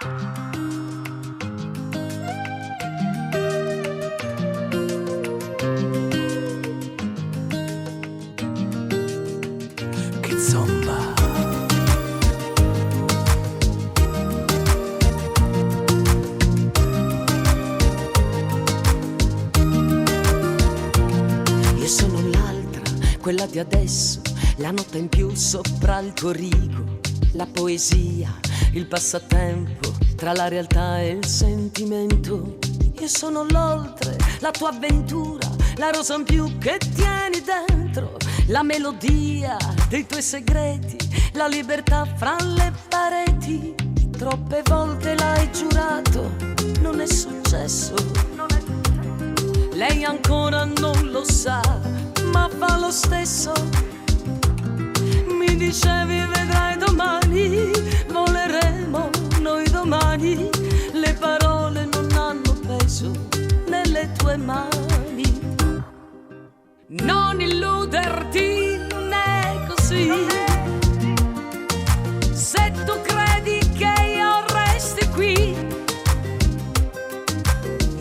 Che zomba. Io sono l'altra, quella di adesso, la nota in più sopra il tuo rigo, la poesia, il passatempo tra la realtà e il sentimento. Io sono l'oltre, la tua avventura, la rosa in più che tieni dentro, la melodia dei tuoi segreti, la libertà fra le pareti. Troppe volte l'hai giurato, non è successo. Lei ancora non lo sa, ma fa lo stesso. Mi dicevi vedrai domani, voleremo noi domani. Le parole non hanno peso nelle tue mani. Non illuderti, non è così. Se tu credi che io resti qui,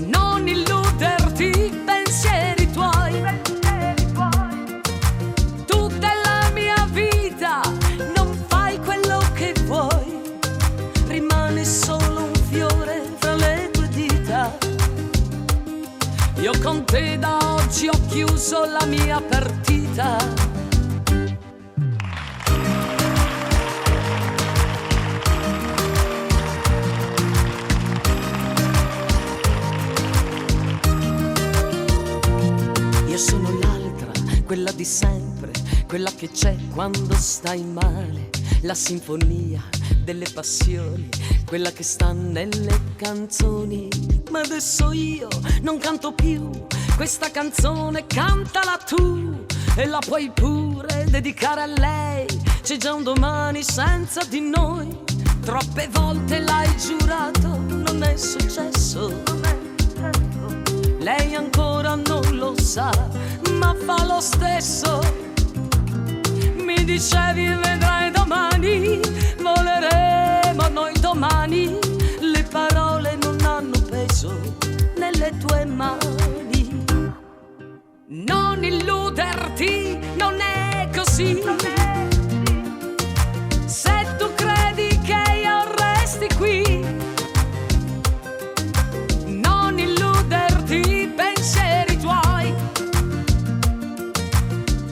non illuderti, pensieri tuoi. Tutta la mia vita, non fai quello che vuoi. Rimane solo un fiore fra le tue dita. Io con te da oggi ho chiuso la mia partita. Io sono l'altra, quella di sempre, quella che c'è quando stai male, la sinfonia delle passioni, quella che sta nelle canzoni. Ma adesso io non canto più questa canzone, cantala tu e la puoi pure dedicare a lei. C'è già un domani senza di noi. Troppe volte l'hai giurato, non è successo. Lei ancora non lo sa, ma fa lo stesso. Mi dicevi vedrai domani, voleremo noi domani. Le parole non hanno peso nelle tue mani. Non illuderti, non è così. Se tu credi che io resti qui, non illuderti, pensieri tuoi.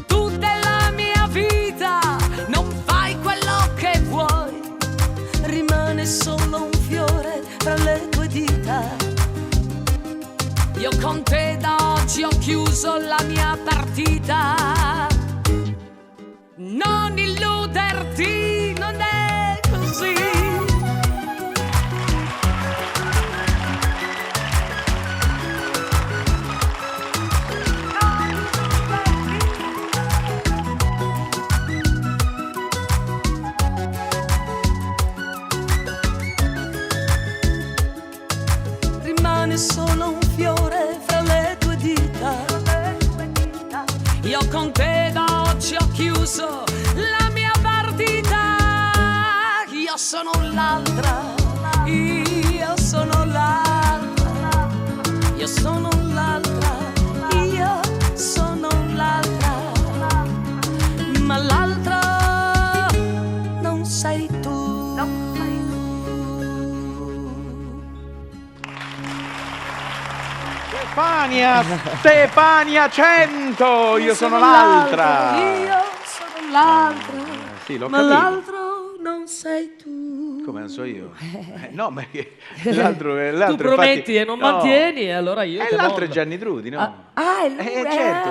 Tutta la mia vita, non fai quello che vuoi. Rimane solo un fiore fra le tue dita. Io con te da oggi ho chiuso la mia partita. Non illuderti, non è così. Rimane solo un fiore fra le tue dita. Io con te da oggi ho chiuso la mia partita. Io sono l'altra, io sono l'altra, io sono l'altra, io sono l'altra, ma l'altra non sei tu. Stefania 100, io sono l'altra. Io sono l'altra, Sì, l'ho ma capito. l'altro non sei tu. Come non so io? No, ma che l'altro Tu prometti infatti, e non no. mantieni, e allora io te L'altro è mollo. Gianni Trudi, no? È lui, certo.